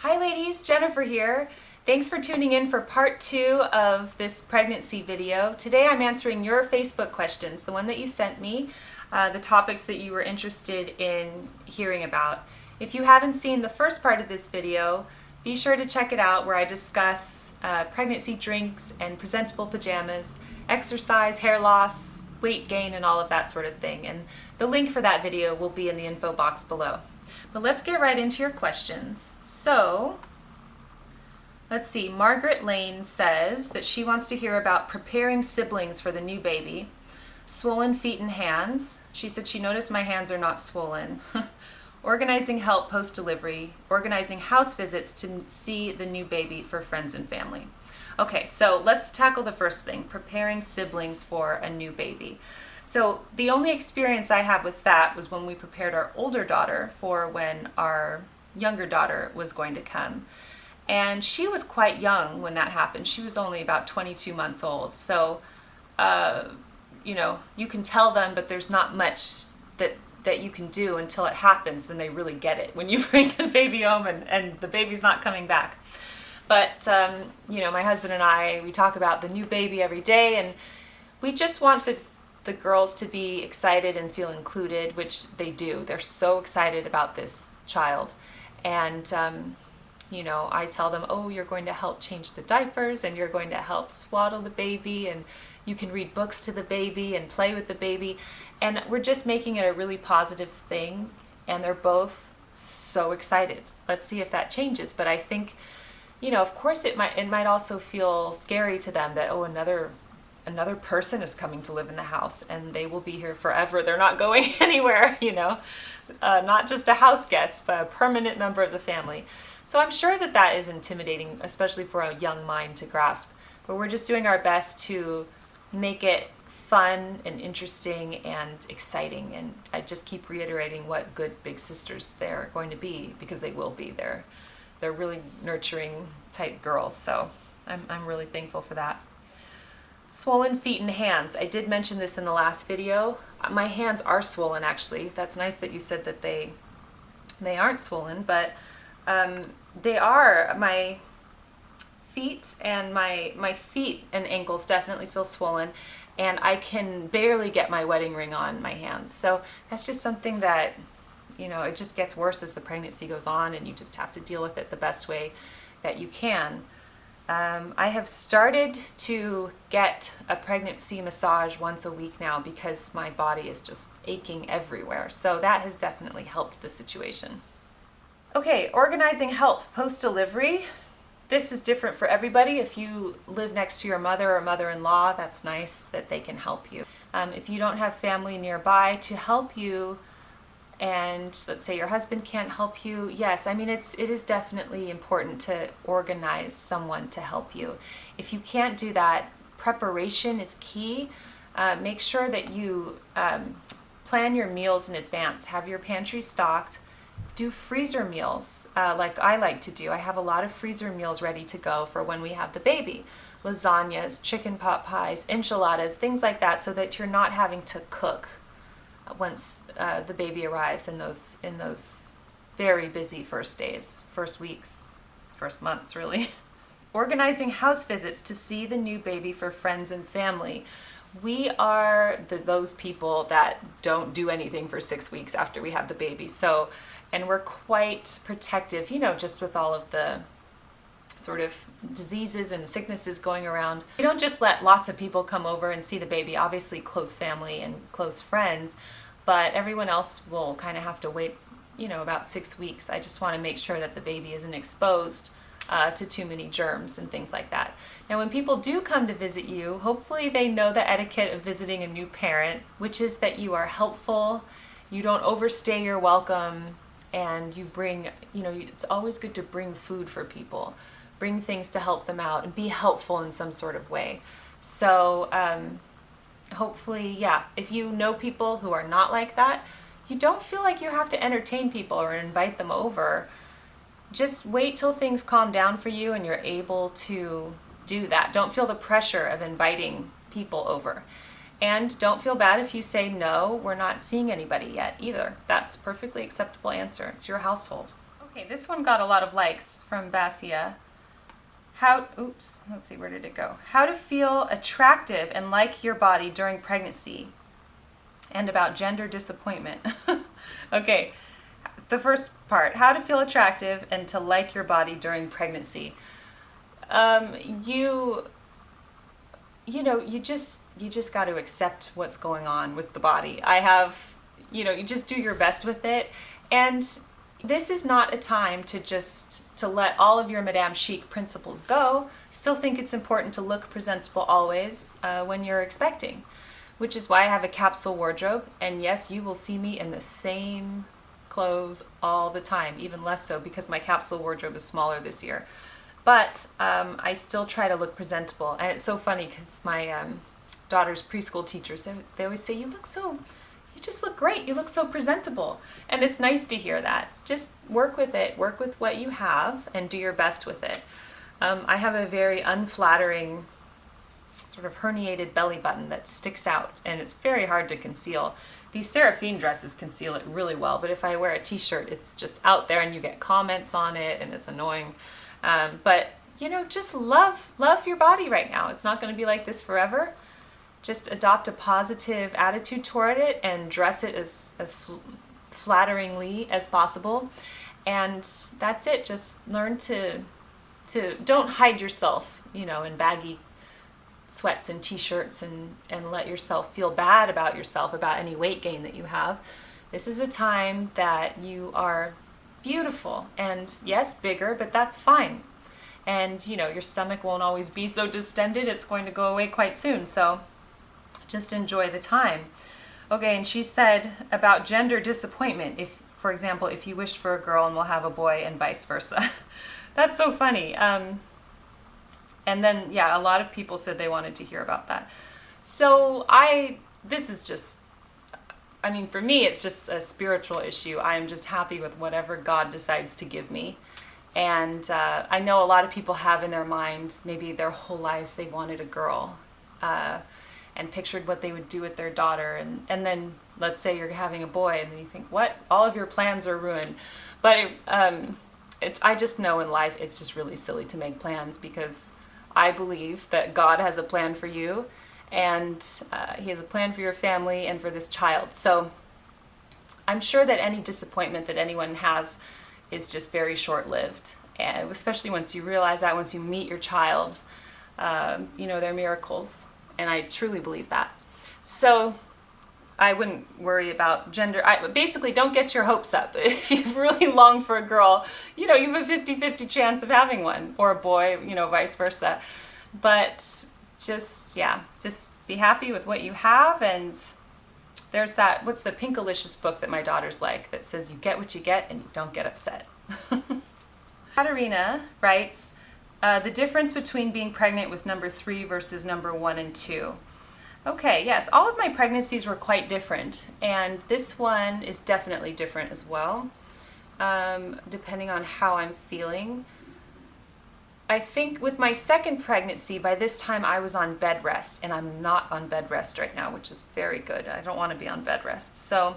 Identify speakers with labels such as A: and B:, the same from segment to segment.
A: Hi ladies, Jennifer here. Thanks for tuning in for part 2 of this pregnancy video. Today I'm answering your Facebook questions, the one that you sent me, the topics that you were interested in hearing about. If you haven't seen the first part of this video, be sure to check it out where I discuss pregnancy drinks and presentable pajamas, exercise, hair loss, weight gain, and all of that sort of thing. And the link for that video will be in the info box below. But let's get right into your questions. So, let's see, Margaret Lane says that she wants to hear about preparing siblings for the new baby, swollen feet and hands. She said she noticed my hands are not swollen. Organizing help post-delivery, organizing house visits to see the new baby for friends and family. Okay, so let's tackle the first thing, preparing siblings for a new baby. So the only experience I have with that was when we prepared our older daughter for when our younger daughter was going to come. And she was quite young when that happened. She was only about 22 months old. So, you can tell them, but there's not much that you can do until it happens, then they really get it. When you bring the baby home and the baby's not coming back. But, my husband and I, we talk about the new baby every day, and we just want the girls to be excited and feel included, which they do. They're so excited about this child. And, I tell them, oh, you're going to help change the diapers, and you're going to help swaddle the baby, and you can read books to the baby and play with the baby. And we're just making it a really positive thing, and they're both so excited. Let's see if that changes. But I think, of course it might also feel scary to them that, oh, another person is coming to live in the house and they will be here forever. They're not going anywhere, not just a house guest, but a permanent member of the family. So I'm sure that is intimidating, especially for a young mind to grasp. But we're just doing our best to make it fun and interesting and exciting. And I just keep reiterating what good big sisters they're going to be, because they will be. They're really nurturing type girls. So I'm really thankful for that. Swollen feet and hands. I did mention this in the last video. My hands are swollen, actually. That's nice that you said that they aren't swollen, but they are. My feet and my feet and ankles definitely feel swollen, and I can barely get my wedding ring on my hands. So that's just something that, it just gets worse as the pregnancy goes on, and you just have to deal with it the best way that you can. I have started to get a pregnancy massage once a week now because my body is just aching everywhere. So that has definitely helped the situation. Okay, organizing help post-delivery. This is different for everybody. If you live next to your mother or mother-in-law, that's nice that they can help you. If you don't have family nearby to help you, and let's say your husband can't help you, yes, it is definitely important to organize someone to help you. If you can't do that, preparation is key. Make sure that you plan your meals in advance. Have your pantry stocked. Do freezer meals like I like to do. I have a lot of freezer meals ready to go for when we have the baby. Lasagnas, chicken pot pies, enchiladas, things like that, so that you're not having to cook once the baby arrives in those very busy first days, first weeks, first months, really. Organizing house visits to see the new baby for friends and family. We are those people that don't do anything for 6 weeks after we have the baby. So, and we're quite protective, just with all of the sort of diseases and sicknesses going around. We don't just let lots of people come over and see the baby, obviously close family and close friends, but everyone else will kind of have to wait, about 6 weeks. I just want to make sure that the baby isn't exposed to too many germs and things like that. Now, when people do come to visit you, hopefully they know the etiquette of visiting a new parent, which is that you are helpful, you don't overstay your welcome, and you bring, it's always good to bring food for people. Bring things to help them out and be helpful in some sort of way. So hopefully, if you know people who are not like that, you don't feel like you have to entertain people or invite them over. Just wait till things calm down for you and you're able to do that. Don't feel the pressure of inviting people over. And don't feel bad if you say, no, we're not seeing anybody yet either. That's a perfectly acceptable answer. It's your household. Okay, this one got a lot of likes from Basia. Let's see, where did it go? How to feel attractive and like your body during pregnancy, and about gender disappointment. Okay, the first part, how to feel attractive and to like your body during pregnancy. You just got to accept what's going on with the body. You just do your best with it. And this is not a time to let all of your Madame Chic principles go. Still think it's important to look presentable always when you're expecting, which is why I have a capsule wardrobe. And yes, you will see me in the same clothes all the time, even less so because my capsule wardrobe is smaller this year. But I still try to look presentable. And it's so funny because my daughter's preschool teachers, they always say, you just look great. You look so presentable. And it's nice to hear that. Just work with it. Work with what you have and do your best with it. I have a very unflattering, sort of herniated belly button that sticks out, and it's very hard to conceal. These Seraphine dresses conceal it really well, but if I wear a t-shirt, it's just out there and you get comments on it and it's annoying. But just love your body right now. It's not going to be like this forever. Just adopt a positive attitude toward it and dress it as flatteringly as possible. And that's it. Just learn to don't hide yourself, in baggy sweats and t-shirts and let yourself feel bad about yourself, about any weight gain that you have. This is a time that you are beautiful and yes, bigger, but that's fine. And your stomach won't always be so distended. It's going to go away quite soon. So just enjoy the time. Okay, and she said about gender disappointment, for example, if you wished for a girl and will have a boy and vice versa. That's so funny. And then, a lot of people said they wanted to hear about that. So for me, it's just a spiritual issue. I am just happy with whatever God decides to give me. And I know a lot of people have in their mind, maybe their whole lives they wanted a girl and pictured what they would do with their daughter. And then let's say you're having a boy and then you think, what? All of your plans are ruined. But I just know in life it's just really silly to make plans, because I believe that God has a plan for you, and he has a plan for your family and for this child. So I'm sure that any disappointment that anyone has is just very short-lived, and especially once you realize that, once you meet your child, they're miracles, and I truly believe that. So I wouldn't worry about gender. Basically, don't get your hopes up. If you've really longed for a girl, you have a 50-50 chance of having one, or a boy, vice versa. But just be happy with what you have. And there's that, what's the Pinkalicious book that my daughters like, that says you get what you get and you don't get upset. Katarina writes, the difference between being pregnant with number 3 versus number 1 and 2. Okay, yes, all of my pregnancies were quite different, and this one is definitely different as well, depending on how I'm feeling. I think with my second pregnancy, by this time I was on bed rest, and I'm not on bed rest right now, which is very good. I don't want to be on bed rest. So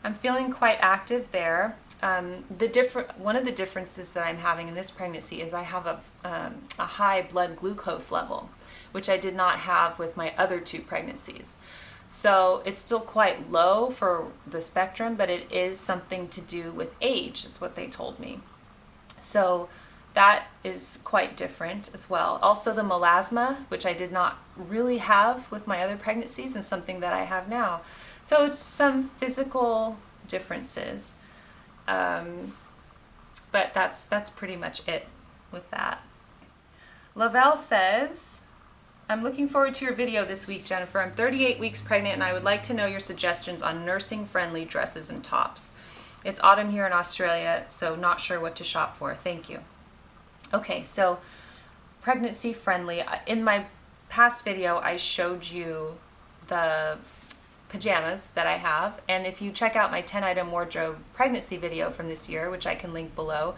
A: I'm feeling quite active there. One of the differences that I'm having in this pregnancy is I have a high blood glucose level, which I did not have with my other 2 pregnancies. So it's still quite low for the spectrum, but it is something to do with age, is what they told me. So that is quite different as well. Also the melasma, which I did not really have with my other pregnancies, and something that I have now. So it's some physical differences. But that's pretty much it with that. Lavelle says, I'm looking forward to your video this week, Jennifer. I'm 38 weeks pregnant and I would like to know your suggestions on nursing-friendly dresses and tops. It's autumn here in Australia, so not sure what to shop for. Thank you. Okay, so pregnancy-friendly. In my past video, I showed you the pajamas that I have, and if you check out my 10-item wardrobe pregnancy video from this year, which I can link below,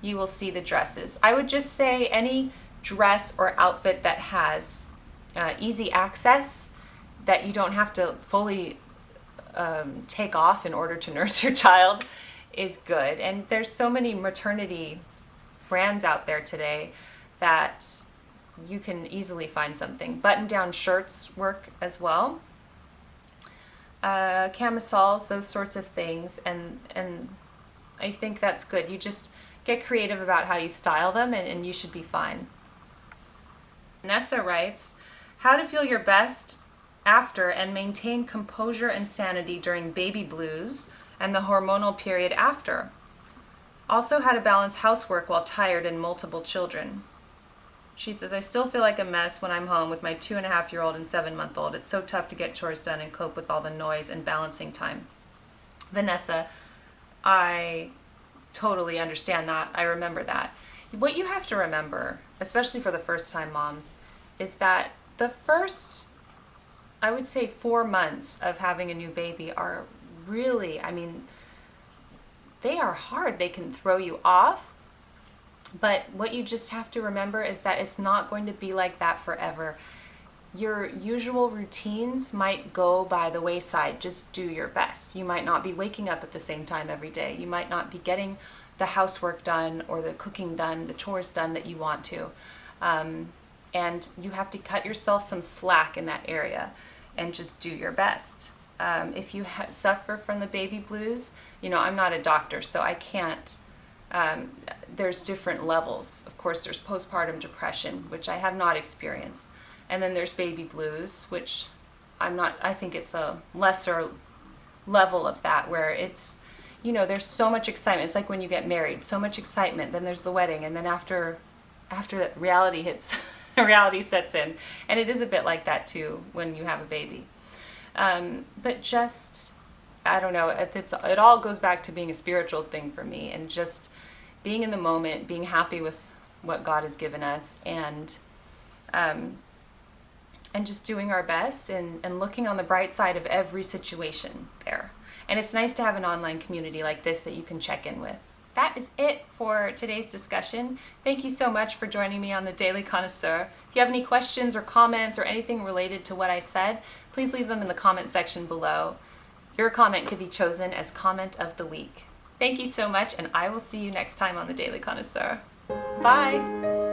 A: you will see the dresses. I would just say any dress or outfit that has easy access, that you don't have to fully take off in order to nurse your child, is good. And there's so many maternity brands out there today that you can easily find something. Button-down shirts work as well. Camisoles, those sorts of things, and I think that's good. You just get creative about how you style them, and you should be fine. Vanessa writes, how to feel your best after and maintain composure and sanity during baby blues and the hormonal period after. Also, how to balance housework while tired and multiple children. She says, I still feel like a mess when I'm home with my 2.5-year-old and 7-month-old. It's so tough to get chores done and cope with all the noise and balancing time. Vanessa, I totally understand that. I remember that. What you have to remember, especially for the first-time moms, is that the first, I would say, 4 months of having a new baby are really, they are hard. They can throw you off. But what you just have to remember is that it's not going to be like that forever. Your usual routines might go by the wayside. Just do your best. You might not be waking up at the same time every day. You might not be getting the housework done or the cooking done, the chores done that you want to. And you have to cut yourself some slack in that area and just do your best. If you suffer from the baby blues, I'm not a doctor, so I can't. There's different levels. Of course, there's postpartum depression, which I have not experienced. And then there's baby blues, which I think it's a lesser level of that, where it's, there's so much excitement. It's like when you get married, so much excitement, then there's the wedding, and then after that, reality hits, reality sets in. And it is a bit like that too when you have a baby. But just, I don't know, it all goes back to being a spiritual thing for me, and just being in the moment, being happy with what God has given us, and just doing our best and looking on the bright side of every situation there. And it's nice to have an online community like this that you can check in with. That is it for today's discussion. Thank you so much for joining me on the Daily Connoisseur. If you have any questions or comments or anything related to what I said, please leave them in the comment section below. Your comment could be chosen as comment of the week. Thank you so much, and I will see you next time on the Daily Connoisseur. Bye!